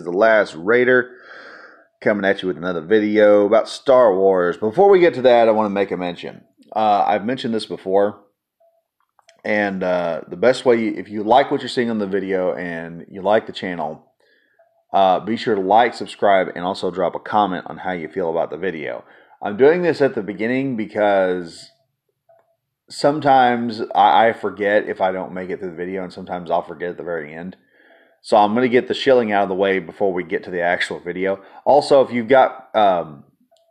The Last Raider, coming at you with another video about Star Wars. Before we get to that, I want to make a mention. I've mentioned this before, and the best way, if you like what you're seeing on the video and you like the channel, be sure to like, subscribe, and also drop a comment on how you feel about the video. I'm doing this at the beginning because sometimes I forget if I don't make it through the video, and sometimes I'll forget at the very end. So I'm going to get the shilling out of the way before we get to the actual video. Also, if you've got,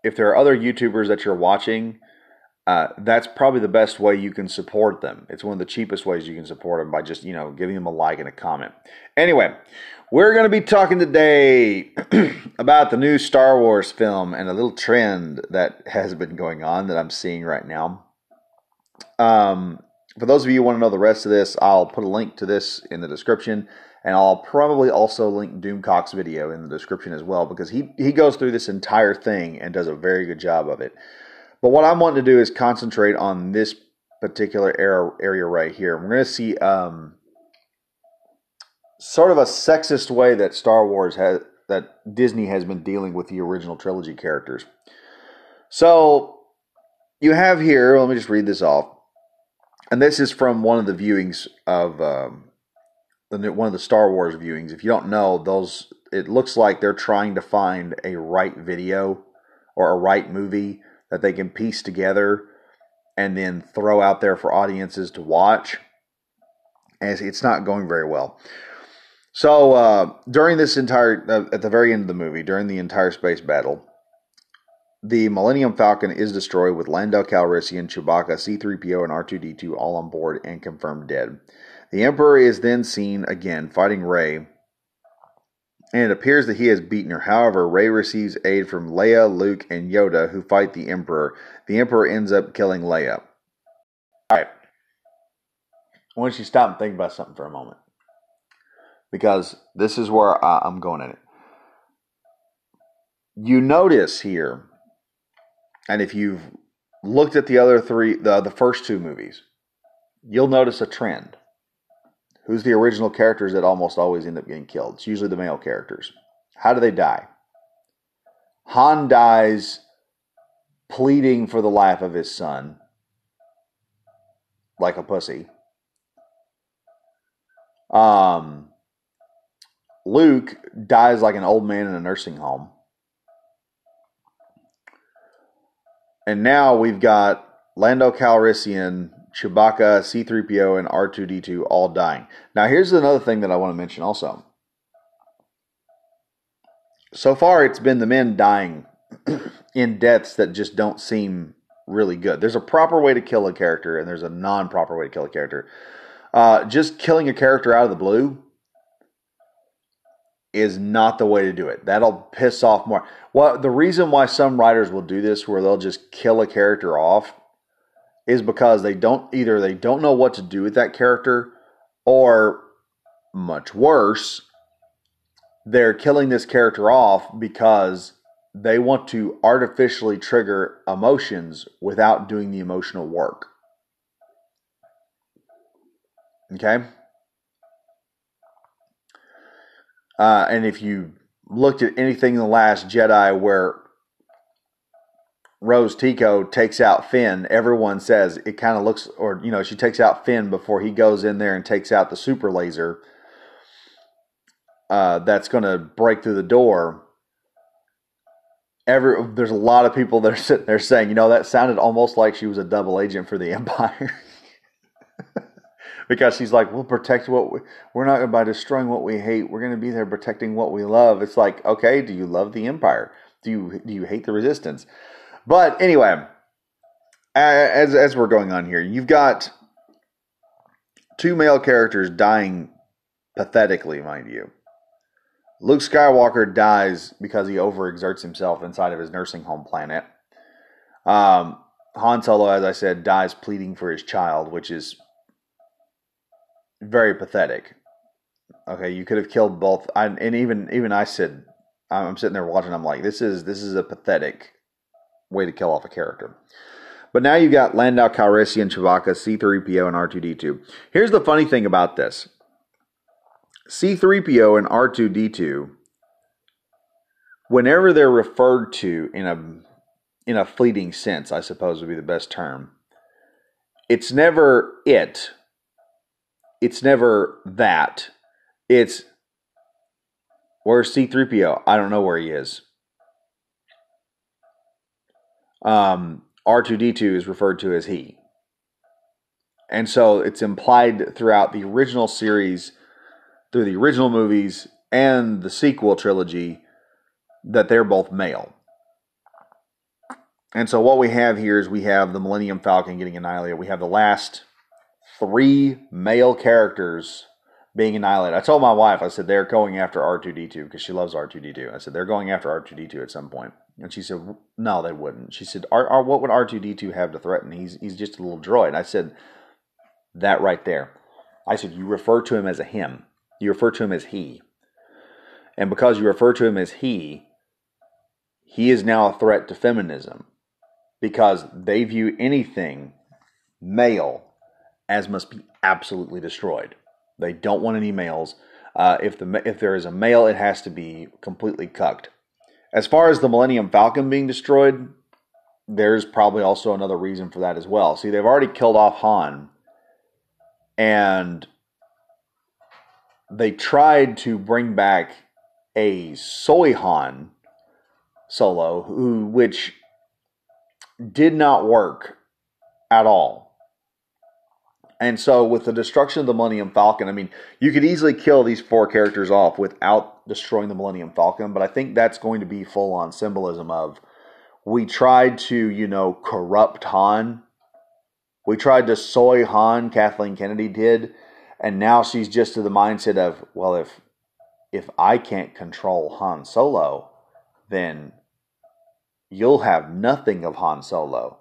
if there are other YouTubers that you're watching, that's probably the best way you can support them. It's one of the cheapest ways you can support them by just, giving them a like and a comment. Anyway, we're going to be talking today about the new Star Wars film and a little trend that has been going on that I'm seeing right now. For those of you who want to know the rest of this, I'll put a link to this in the description. And I'll probably also link Doomcock's video in the description as well, because he goes through this entire thing and does a very good job of it. But what I'm wanting to do is concentrate on this particular area right here. We're going to see sort of a sexist way that that Disney has been dealing with the original trilogy characters. So you have here, let me just read this off. And this is from one of the viewings of one of the Star Wars viewings. If you don't know, it looks like they're trying to find a right video or a right movie that they can piece together and then throw out there for audiences to watch. And it's not going very well. So during this entire, at the very end of the movie, during the entire space battle, the Millennium Falcon is destroyed with Lando Calrissian, Chewbacca, C-3PO, and R2-D2 all on board and confirmed dead. The Emperor is then seen again fighting Rey, and it appears that he has beaten her. However, Rey receives aid from Leia, Luke, and Yoda, who fight the Emperor. The Emperor ends up killing Leia. Alright. I want you to stop and think about something for a moment, because this is where I'm going in it. You notice here, and if you've looked at the other three, the first two movies, you'll notice a trend. Who's the original characters that almost always end up getting killed? It's usually the male characters. How do they die? Han dies pleading for the life of his son, like a pussy. Luke dies like an old man in a nursing home. And now we've got Lando Calrissian, Chewbacca, C-3PO, and R2-D2 all dying. Now, here's another thing that I want to mention also. So far, it's been the men dying in deaths that just don't seem really good. There's a proper way to kill a character, and there's a non-proper way to kill a character. Just killing a character out of the blue is not the way to do it. That'll piss off more. Well, the reason why some writers will do this, where they'll just kill a character off, is because they don't know what to do with that character, or much worse, they're killing this character off because they want to artificially trigger emotions without doing the emotional work. Okay? And if you looked at anything in The Last Jedi where Rose Tico takes out Finn, everyone says it kind of looks, or she takes out Finn before he goes in there and takes out the super laser that's going to break through the door. There's a lot of people that are sitting there saying, that sounded almost like she was a double agent for the Empire. Because she's like, we'll protect we're not by destroying what we hate. We're going to be there protecting what we love. It's like, okay, do you love the Empire? Do you hate the Resistance? But anyway, as we're going on here, you've got two male characters dying pathetically, mind you. Luke Skywalker dies because he overexerts himself inside of his nursing home planet. Han Solo, as I said, dies pleading for his child, which is very pathetic. Okay, you could have killed both. And even I said, I'm sitting there watching, I'm like, this is a pathetic way to kill off a character. But now you got Lando Calrissian, Chewbacca, C-3PO, and R2-D2. Here's the funny thing about this. C-3PO and R2-D2 whenever they're referred to in a fleeting sense, I suppose would be the best term, it's never it. It's never that. It's, where's C-3PO? I don't know where he is. R2-D2 is referred to as he. And so it's implied throughout the original series, through the original movies and the sequel trilogy, that they're both male. And so what we have here is we have the Millennium Falcon getting annihilated. We have the last 3 male characters being annihilated. I told my wife, I said, they're going after R2-D2 because she loves R2-D2. I said, they're going after R2-D2 at some point. And she said, no, they wouldn't. She said, what would R2-D2 have to threaten? He's just a little droid. I said, that right there. I said, you refer to him as a him. You refer to him as he. And because you refer to him as he is now a threat to feminism. Because they view anything male as must be absolutely destroyed. They don't want any males. If there is a male, it has to be completely cucked. As far as the Millennium Falcon being destroyed, there's probably also another reason for that as well. See, they've already killed off Han, and they tried to bring back a soy Han Solo, which did not work at all. And so with the destruction of the Millennium Falcon, I mean, you could easily kill these 4 characters off without destroying the Millennium Falcon, but I think that's going to be full-on symbolism of, we tried to, corrupt Han. We tried to soy Han, Kathleen Kennedy did, and now she's just to the mindset of, well, if I can't control Han Solo, then you'll have nothing of Han Solo.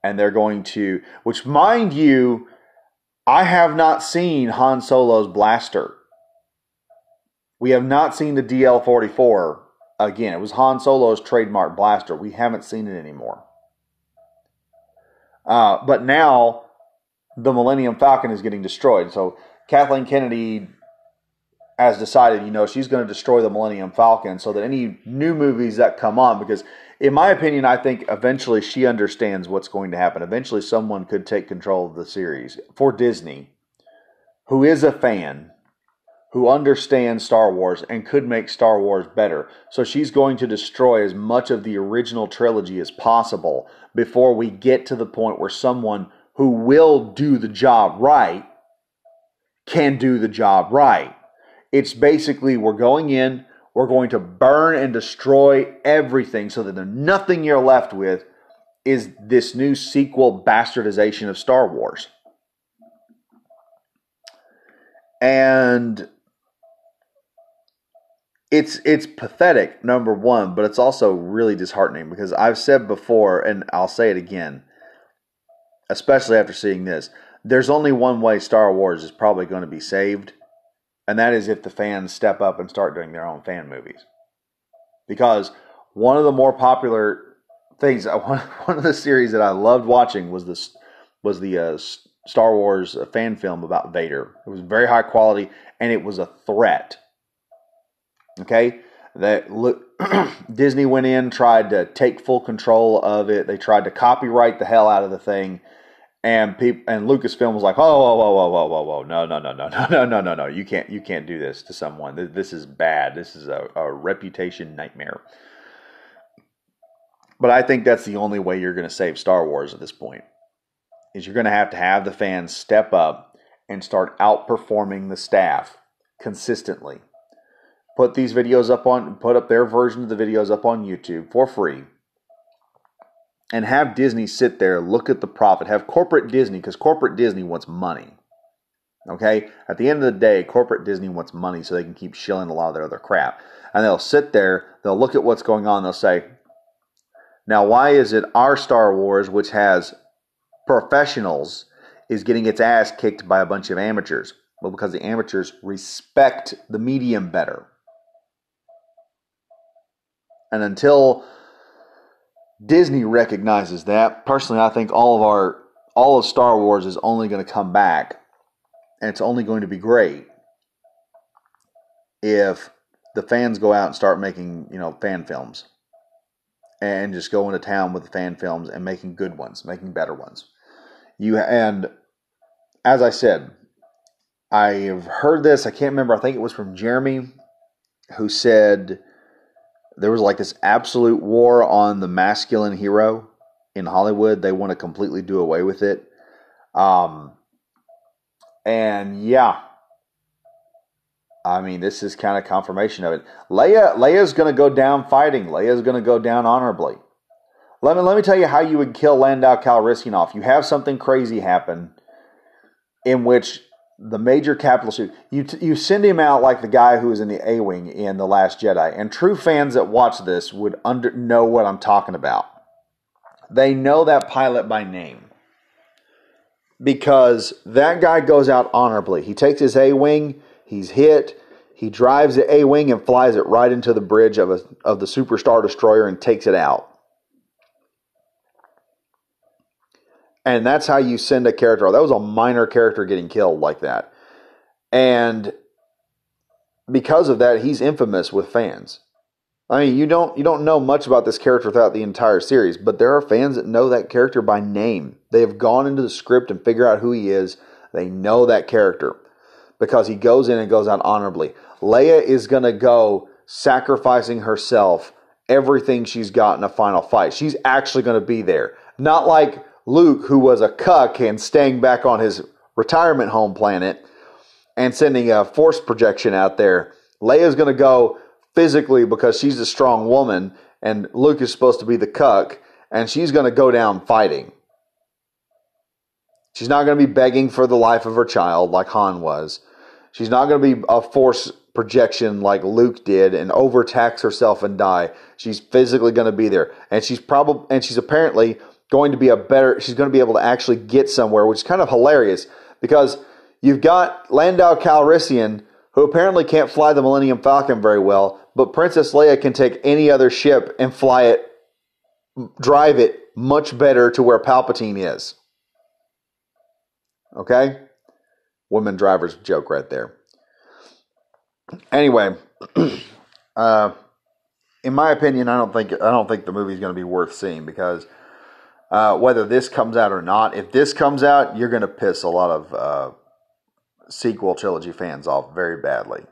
And they're going to, which mind you, I have not seen Han Solo's blaster. We have not seen the DL-44 again. It was Han Solo's trademark blaster. We haven't seen it anymore. But now the Millennium Falcon is getting destroyed. So Kathleen Kennedy has decided, she's going to destroy the Millennium Falcon so that any new movies that come on, because in my opinion, I think eventually she understands what's going to happen. Eventually someone could take control of the series for Disney, who is a fan, who understands Star Wars and could make Star Wars better. So she's going to destroy as much of the original trilogy as possible before we get to the point where someone who will do the job right can do the job right. It's basically, we're going in, we're going to burn and destroy everything so that nothing you're left with is this new sequel bastardization of Star Wars. And it's pathetic, number one, but it's also really disheartening because I've said before, and I'll say it again, especially after seeing this, there's only one way Star Wars is probably going to be saved, and that is if the fans step up and start doing their own fan movies. Because one of the more popular things, one of the series that I loved watching was the Star Wars fan film about Vader. It was very high quality, and it was a threat. Okay? Disney went in, tried to take full control of it. They tried to copyright the hell out of the thing. And Lucasfilm was like, whoa, no, you can't do this to someone. This is bad. This is a reputation nightmare. But I think that's the only way you're going to save Star Wars at this point. Is you're going to have the fans step up and start outperforming the staff consistently. Put up their version of the videos up on YouTube for free. And have Disney sit there, look at the profit. Have corporate Disney, because corporate Disney wants money. Okay? At the end of the day, corporate Disney wants money so they can keep shilling a lot of their other crap. And they'll sit there, they'll look at what's going on, they'll say, now why is it our Star Wars, which has professionals, is getting its ass kicked by a bunch of amateurs? Well, because the amateurs respect the medium better. And until Disney recognizes that, personally, I think all of Star Wars is only going to come back, and it's only going to be great if the fans go out and start making, fan films. And just go into town with the fan films and making good ones, making better ones. And as I said, I've heard this, I can't remember, I think it was from Jeremy, who said there was like this absolute war on the masculine hero in Hollywood. They want to completely do away with it. And yeah, I mean, this is kind of confirmation of it. Leia's going to go down fighting. Leia's going to go down honorably. Let me tell you how you would kill Landau Calrissian off. You have something crazy happen in which the major capital suit, you send him out like the guy who was in the A-Wing in The Last Jedi. And true fans that watch this would know what I'm talking about. They know that pilot by name. Because that guy goes out honorably. He takes his A-Wing, he's hit, he drives the A-Wing and flies it right into the bridge of the Superstar Destroyer and takes it out. And that's how you send a character. That was a minor character getting killed like that. And because of that, he's infamous with fans. I mean, you don't know much about this character throughout the entire series, but there are fans that know that character by name. They have gone into the script and figure out who he is. They know that character because he goes in and goes out honorably. Leia is going to go sacrificing herself, everything she's got in a final fight. She's actually going to be there. Not like Luke, who was a cuck and staying back on his retirement home planet and sending a force projection out there. Leia's going to go physically because she's a strong woman and Luke is supposed to be the cuck, and she's going to go down fighting. She's not going to be begging for the life of her child like Han was. She's not going to be a force projection like Luke did and overtax herself and die. She's physically going to be there. And she's apparently going to be she's going to be able to actually get somewhere, which is kind of hilarious because you've got Landau Calrissian, who apparently can't fly the Millennium Falcon very well, but Princess Leia can take any other ship and fly it, drive it much better to where Palpatine is. Okay? Women drivers joke right there. Anyway, in my opinion, I don't think the movie's going to be worth seeing because whether this comes out or not, if this comes out, you're going to piss a lot of sequel trilogy fans off very badly.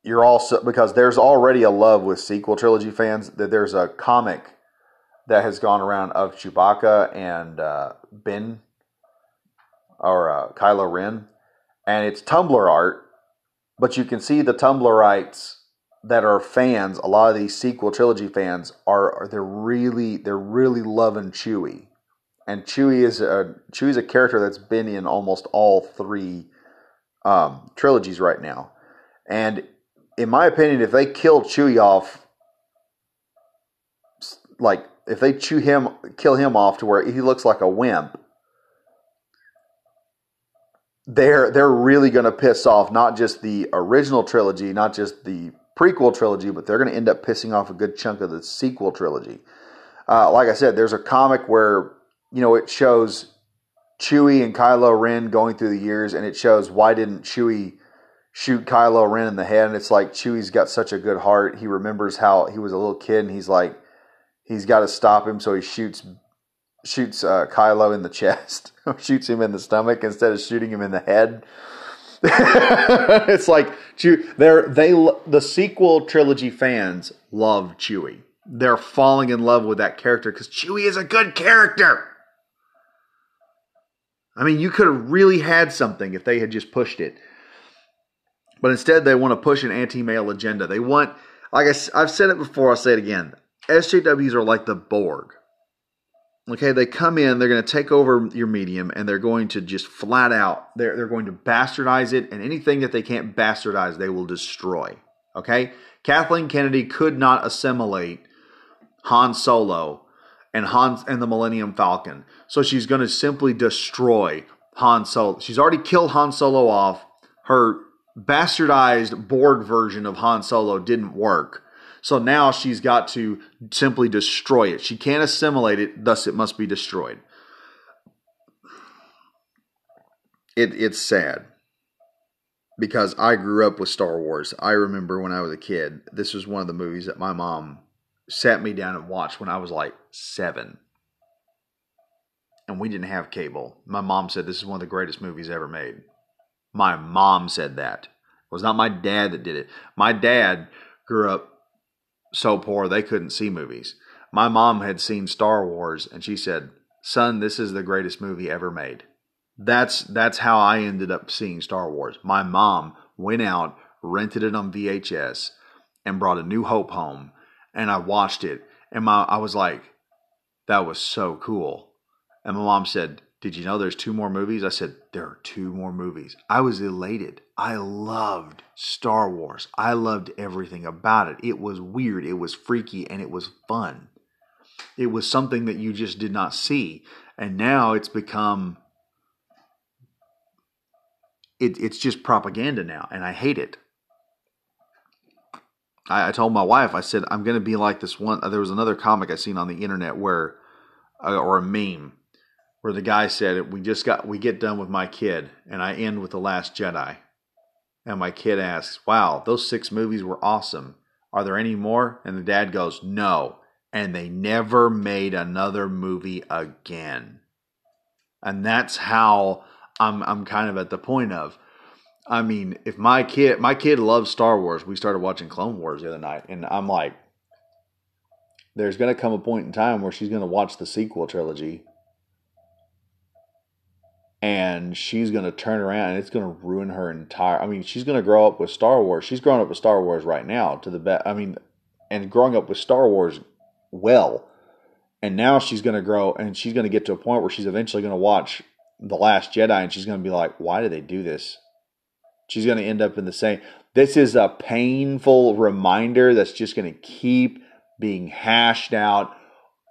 You're also, because there's already a love with sequel trilogy fans, that there's a comic that has gone around of Chewbacca and Ben or Kylo Ren, and it's Tumblr art, but you can see the Tumblrites that are fans. A lot of these sequel trilogy fans they're really loving Chewie. And Chewie's a character that's been in almost all three trilogies right now. And in my opinion, if they kill Chewie off, like if they kill him off to where he looks like a wimp, they're really going to piss off not just the original trilogy, not just the prequel trilogy, but they're going to end up pissing off a good chunk of the sequel trilogy. Like I said, there's a comic where it shows Chewie and Kylo Ren going through the years, and it shows why didn't Chewie shoot Kylo Ren in the head, and it's like Chewie's got such a good heart. He remembers how he was a little kid, and he's like, he's got to stop him, so he shoots Kylo in the chest, or shoots him in the stomach instead of shooting him in the head. It's like the sequel trilogy fans love Chewie. They're falling in love with that character because Chewie is a good character. I mean, you could have really had something if they had just pushed it. But instead, they want to push an anti-male agenda. They want, like I've said it before, I'll say it again. SJWs are like the Borg. Okay, they come in, they're going to take over your medium, and they're going to just flat out, they're going to bastardize it, and anything that they can't bastardize, they will destroy. Okay? Kathleen Kennedy could not assimilate Han Solo and the Millennium Falcon. So she's going to simply destroy Han Solo. She's already killed Han Solo off. Her bastardized Borg version of Han Solo didn't work. So now she's got to simply destroy it. She can't assimilate it, thus it must be destroyed. It's sad. because I grew up with Star Wars. I remember when I was a kid, this was one of the movies that my mom sat me down and watched when I was like 7. And we didn't have cable. My mom said this is one of the greatest movies ever made. My mom said that. It was not my dad that did it. My dad grew up so poor they couldn't see movies. My mom had seen Star Wars and she said, "Son, this is the greatest movie ever made." That's how I ended up seeing Star Wars. My mom went out, rented it on VHS, and brought A New Hope home, and I watched it. And I was like, "That was so cool." And my mom said, "Did you know there's 2 more movies?" I said, "There are 2 more movies." I was elated. I loved Star Wars. I loved everything about it. It was weird, it was freaky, and it was fun. It was something that you just did not see. And now it's become, it's just propaganda now, and I hate it. I told my wife, I said, I'm going to be like this one. There was another comic I seen on the internet where, or a meme, where the guy said, we get done with my kid, and I end with The Last Jedi. And my kid asks, "Wow, those 6 movies were awesome. Are there any more?" And the dad goes, "No." And they never made another movie again. And that's how I'm kind of at the point of, I mean, if my kid loves Star Wars. We started watching Clone Wars the other night, and I'm like, there's going to come a point in time where she's going to watch the sequel trilogy, and she's going to turn around and it's going to ruin her entire. I mean, she's going to grow up with Star Wars. She's growing up with Star Wars right now to the best. I mean, and growing up with Star Wars well. And now she's going to grow and she's going to get to a point where she's eventually going to watch The Last Jedi and she's going to be like, "Why did they do this?" She's going to end up in the same. This is a painful reminder that's just going to keep being hashed out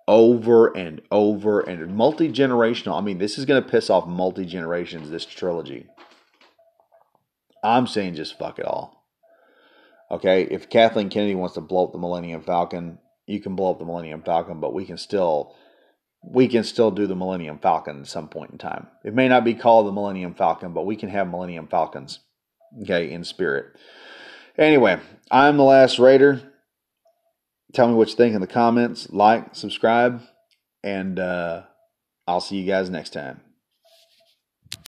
over and over and multi-generational. I mean, this is going to piss off multi-generations, this trilogy. I'm saying just fuck it all. Okay, if Kathleen Kennedy wants to blow up the Millennium Falcon, you can blow up the Millennium Falcon, but we can still do the Millennium Falcon at some point in time. It may not be called the Millennium Falcon, but we can have Millennium Falcons, okay, in spirit. Anyway, I'm the Last Raider. Tell me what you think in the comments. Like, subscribe, and I'll see you guys next time.